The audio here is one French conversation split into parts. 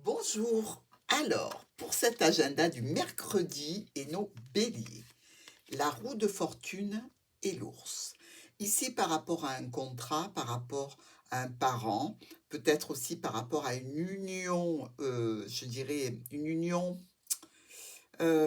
Bonjour. Alors, pour cet agenda du mercredi et nos béliers, la roue de fortune et l'ours. Ici, par rapport à un contrat, par rapport à un parent, peut-être aussi par rapport à une union, je dirais une union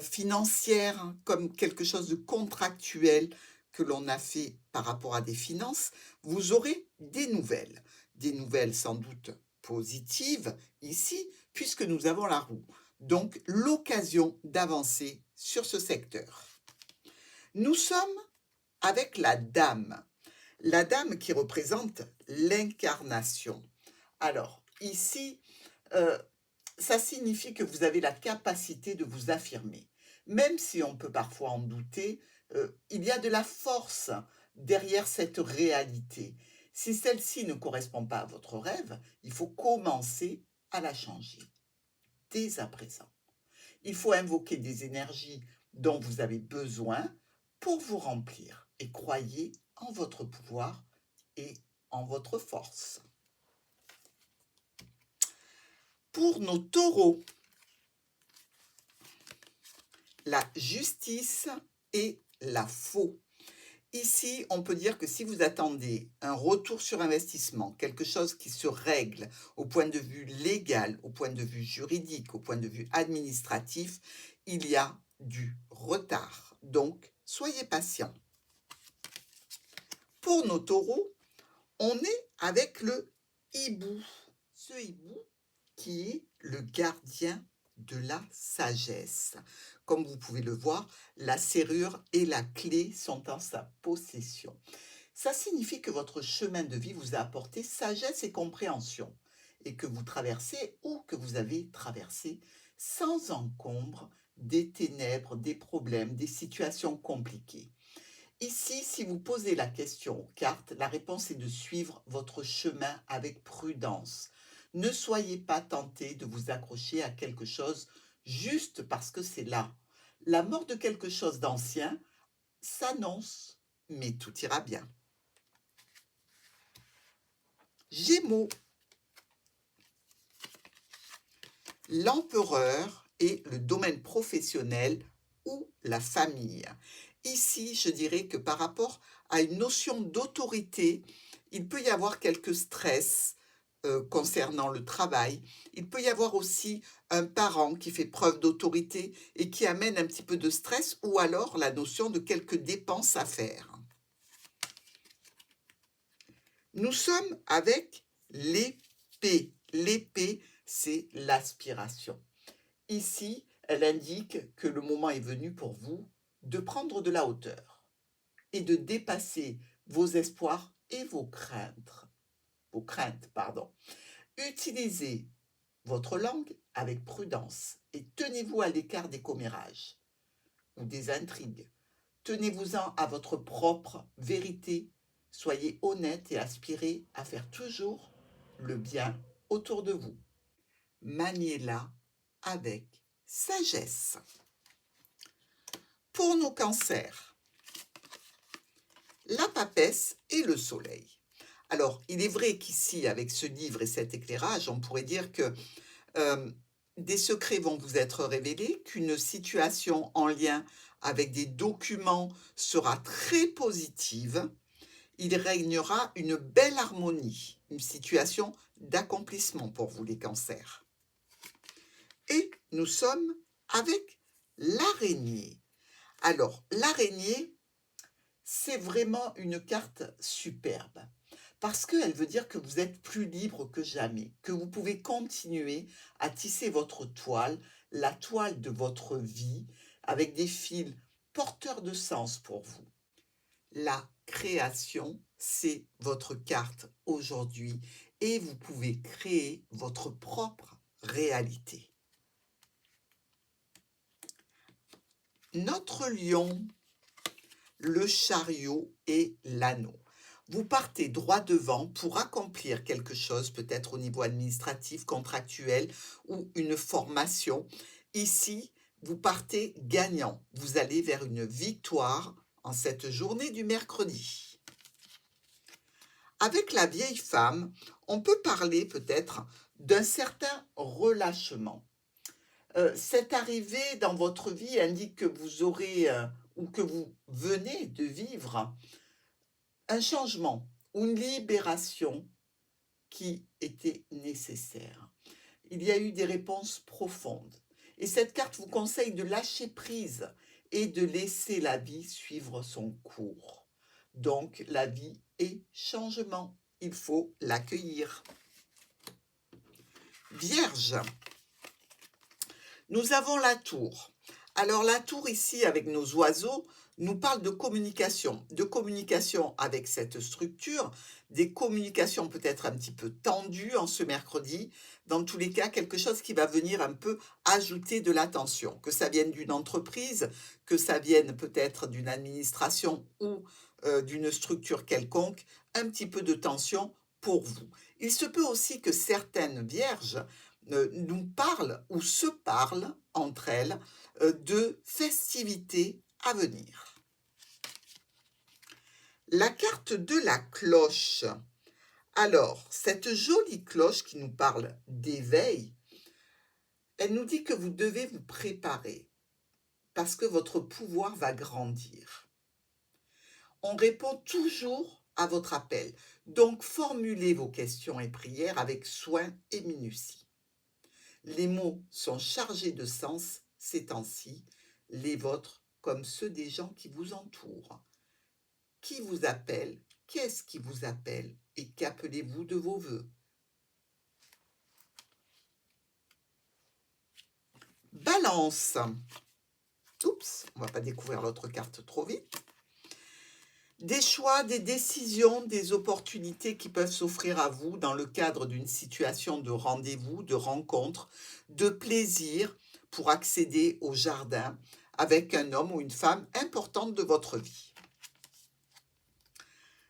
financière, hein, comme quelque chose de contractuel que l'on a fait par rapport à des finances, vous aurez des nouvelles. Des nouvelles sans doute positives ici, puisque nous avons la roue. Donc, l'occasion d'avancer sur ce secteur. Nous sommes avec la dame qui représente l'incarnation. Alors, ici, euh, ça signifie que vous avez la capacité de vous affirmer. Même si on peut parfois en douter, il y a de la force derrière cette réalité. Si celle-ci ne correspond pas à votre rêve, il faut commencer à la changer dès à présent. Il faut invoquer des énergies dont vous avez besoin pour vous remplir et croyez en votre pouvoir et en votre force. Pour nos taureaux, la justice et la faux. Ici, on peut dire que si vous attendez un retour sur investissement, quelque chose qui se règle au point de vue légal, au point de vue juridique, au point de vue administratif, il y a du retard. Donc, soyez patient. Pour nos taureaux, on est avec le hibou. Ce hibou qui est le gardien de la sagesse. Comme vous pouvez le voir, la serrure et la clé sont en sa possession. Ça signifie que votre chemin de vie vous a apporté sagesse et compréhension et que vous traversez ou que vous avez traversé sans encombre des ténèbres, des problèmes, des situations compliquées. Ici, si vous posez la question aux cartes, la réponse est de suivre votre chemin avec prudence. Ne soyez pas tenté de vous accrocher à quelque chose juste parce que c'est là. La mort de quelque chose d'ancien s'annonce, mais tout ira bien. Gémeaux, l'empereur est le domaine professionnel ou la famille. Ici, je dirais que par rapport à une notion d'autorité, il peut y avoir quelques stress concernant le travail. Il peut y avoir aussi un parent qui fait preuve d'autorité et qui amène un petit peu de stress ou alors la notion de quelques dépenses à faire. Nous sommes avec l'épée. L'épée, c'est l'aspiration. Ici, elle indique que le moment est venu pour vous de prendre de la hauteur et de dépasser vos espoirs et vos craintes. Utilisez votre langue avec prudence et tenez-vous à l'écart des commérages ou des intrigues. Tenez-vous-en à votre propre vérité. Soyez honnête et aspirez à faire toujours le bien autour de vous. Maniez-la avec sagesse. Pour nos cancers, la papesse et le soleil. Alors, il est vrai qu'ici, avec ce livre et cet éclairage, on pourrait dire que des secrets vont vous être révélés, qu'une situation en lien avec des documents sera très positive. Il régnera une belle harmonie, une situation d'accomplissement pour vous les cancers. Et nous sommes avec l'araignée. Alors, l'araignée, c'est vraiment une carte superbe parce qu'elle veut dire que vous êtes plus libre que jamais, que vous pouvez continuer à tisser votre toile, la toile de votre vie, avec des fils porteurs de sens pour vous. La création, c'est votre carte aujourd'hui et vous pouvez créer votre propre réalité. Notre lion, le chariot et l'anneau. Vous partez droit devant pour accomplir quelque chose, peut-être au niveau administratif, contractuel ou une formation. Ici, vous partez gagnant. Vous allez vers une victoire en cette journée du mercredi. Avec la vieille femme, on peut parler peut-être d'un certain relâchement. Cette arrivée dans votre vie indique que vous aurez, ou que vous venez de vivre un changement ou une libération qui était nécessaire. Il y a eu des réponses profondes. Et cette carte vous conseille de lâcher prise et de laisser la vie suivre son cours. Donc, la vie est changement. Il faut l'accueillir. Vierge, nous avons la tour. Alors, la tour ici, avec nos oiseaux, nous parle de communication avec cette structure, des communications peut-être un petit peu tendues en ce mercredi. Dans tous les cas, quelque chose qui va venir un peu ajouter de l'attention, que ça vienne d'une entreprise, que ça vienne peut-être d'une administration ou d'une structure quelconque, un petit peu de tension pour vous. Il se peut aussi que certaines vierges nous parlent ou se parlent entre elles de festivités à venir. La carte de la cloche. Alors, cette jolie cloche qui nous parle d'éveil, elle nous dit que vous devez vous préparer parce que votre pouvoir va grandir. On répond toujours à votre appel. Donc, formulez vos questions et prières avec soin et minutie. Les mots sont chargés de sens ces temps-ci, les vôtres comme ceux des gens qui vous entourent. Qui vous appelle? Qu'est-ce qui vous appelle? Et qu'appelez-vous de vos voeux? Balance. Oups, on ne va pas découvrir l'autre carte trop vite. Des choix, des décisions, des opportunités qui peuvent s'offrir à vous dans le cadre d'une situation de rendez-vous, de rencontre, de plaisir pour accéder au jardin avec un homme ou une femme importante de votre vie.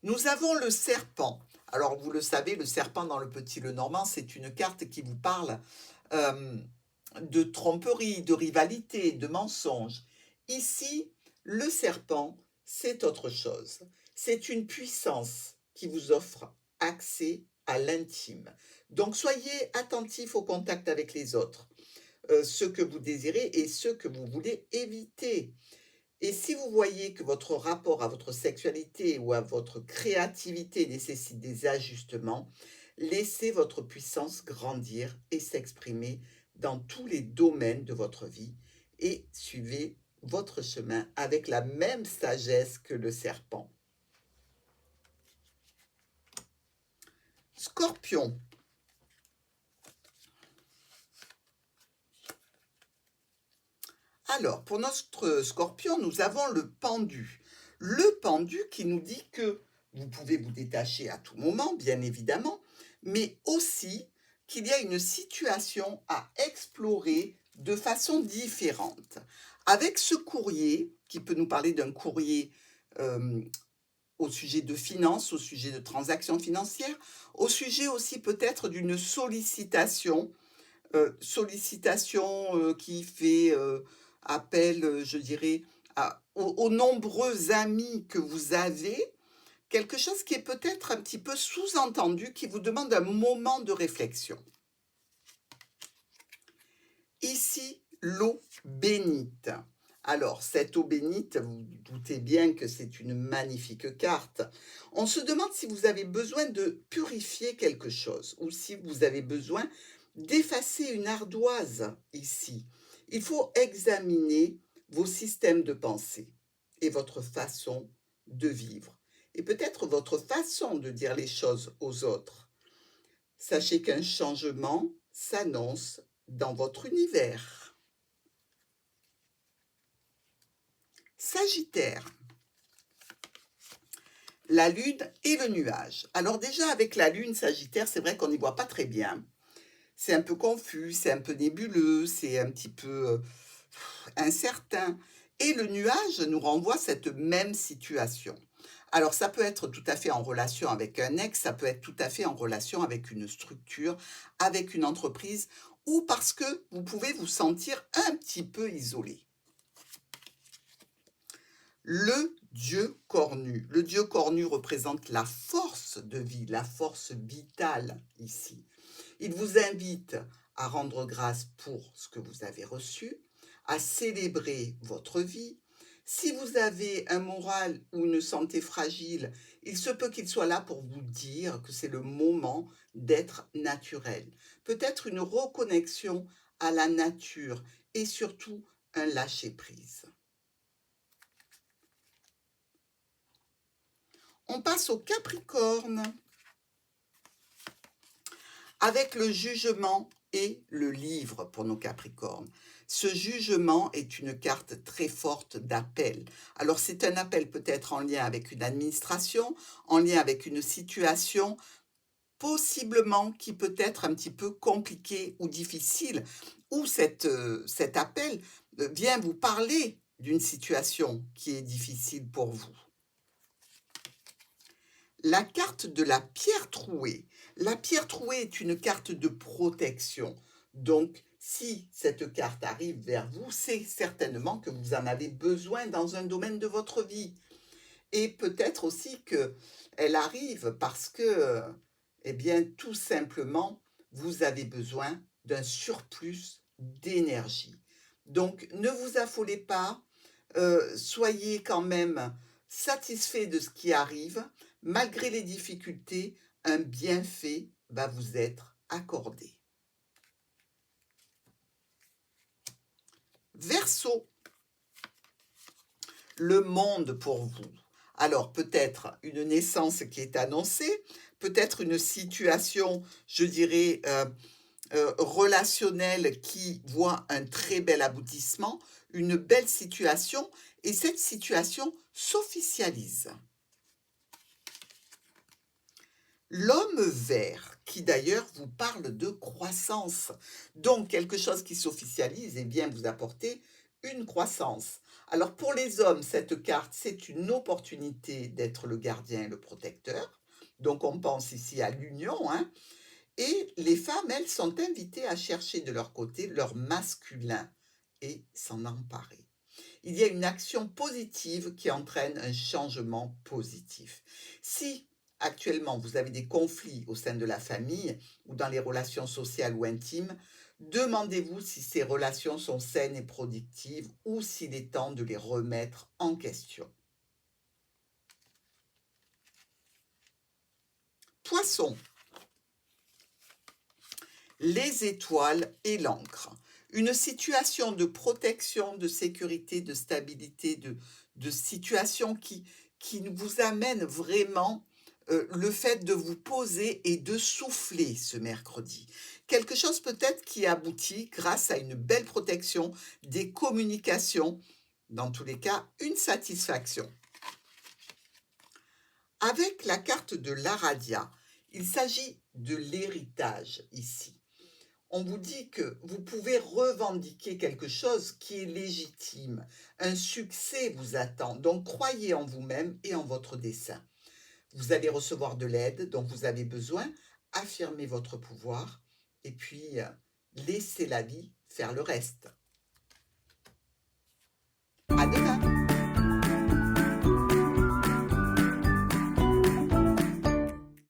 Nous avons le serpent. Alors, vous le savez, le serpent dans le Petit Lenormand, c'est une carte qui vous parle de tromperie, de rivalité, de mensonge. Ici, le serpent, c'est autre chose. C'est une puissance qui vous offre accès à l'intime. Donc, soyez attentifs au contact avec les autres, ceux que vous désirez et ceux que vous voulez éviter. Et si vous voyez que votre rapport à votre sexualité ou à votre créativité nécessite des ajustements, laissez votre puissance grandir et s'exprimer dans tous les domaines de votre vie et suivez votre chemin avec la même sagesse que le serpent. Scorpion. Alors, pour notre scorpion, nous avons le pendu. Le pendu qui nous dit que vous pouvez vous détacher à tout moment, bien évidemment, mais aussi qu'il y a une situation à explorer de façon différente. Avec ce courrier, qui peut nous parler d'un courrier au sujet de finances, au sujet de transactions financières, au sujet aussi peut-être d'une sollicitation qui fait appel, je dirais, aux nombreux amis que vous avez, quelque chose qui est peut-être un petit peu sous-entendu, qui vous demande un moment de réflexion. Ici, l'eau bénite. Alors, cette eau bénite, vous doutez bien que c'est une magnifique carte. On se demande si vous avez besoin de purifier quelque chose ou si vous avez besoin d'effacer une ardoise ici. Il faut examiner vos systèmes de pensée et votre façon de vivre et peut-être votre façon de dire les choses aux autres. Sachez qu'un changement s'annonce dans votre univers. Sagittaire. La lune et le nuage. Alors déjà avec la lune Sagittaire, c'est vrai qu'on n'y voit pas très bien. C'est un peu confus, c'est un peu nébuleux, c'est un petit peu incertain. Et le nuage nous renvoie à cette même situation. Alors ça peut être tout à fait en relation avec un ex, ça peut être tout à fait en relation avec une structure, avec une entreprise, ou parce que vous pouvez vous sentir un petit peu isolé. Le dieu cornu. Le dieu cornu représente la force de vie, la force vitale ici. Il vous invite à rendre grâce pour ce que vous avez reçu, à célébrer votre vie. Si vous avez un moral ou une santé fragile, il se peut qu'il soit là pour vous dire que c'est le moment d'être naturel. Peut-être une reconnexion à la nature et surtout un lâcher-prise. On passe au Capricorne avec le jugement et le livre pour nos Capricornes. Ce jugement est une carte très forte d'appel. Alors c'est un appel peut-être en lien avec une administration, en lien avec une situation, possiblement qui peut être un petit peu compliquée ou difficile, ou cet appel vient vous parler d'une situation qui est difficile pour vous. La carte de la pierre trouée. La pierre trouée est une carte de protection. Donc, si cette carte arrive vers vous, c'est certainement que vous en avez besoin dans un domaine de votre vie. Et peut-être aussi qu'elle arrive parce que, eh bien, tout simplement, vous avez besoin d'un surplus d'énergie. Donc, ne vous affolez pas, soyez quand même satisfait de ce qui arrive. Malgré les difficultés, un bienfait va vous être accordé. Verseau, le monde pour vous. Alors peut-être une naissance qui est annoncée, peut-être une situation, je dirais, relationnelle qui voit un très bel aboutissement, une belle situation, et cette situation s'officialise. L'homme vert, qui d'ailleurs vous parle de croissance, donc quelque chose qui s'officialise et vient vous apporter une croissance. Alors pour les hommes, cette carte, c'est une opportunité d'être le gardien et le protecteur. Donc on pense ici à l'union, hein. Et les femmes, elles, sont invitées à chercher de leur côté leur masculin et s'en emparer. Il y a une action positive qui entraîne un changement positif. Si actuellement vous avez des conflits au sein de la famille ou dans les relations sociales ou intimes, demandez-vous si ces relations sont saines et productives ou s'il est temps de les remettre en question. Poisson, les étoiles et l'encre. Une situation de protection, de sécurité, de stabilité, de situation qui vous amène vraiment le fait de vous poser et de souffler ce mercredi. Quelque chose peut-être qui aboutit grâce à une belle protection, des communications, dans tous les cas, une satisfaction. Avec la carte de l'Aradia, il s'agit de l'héritage ici. On vous dit que vous pouvez revendiquer quelque chose qui est légitime. Un succès vous attend. Donc croyez en vous-même et en votre dessein. Vous allez recevoir de l'aide dont vous avez besoin. Affirmez votre pouvoir et puis laissez la vie faire le reste.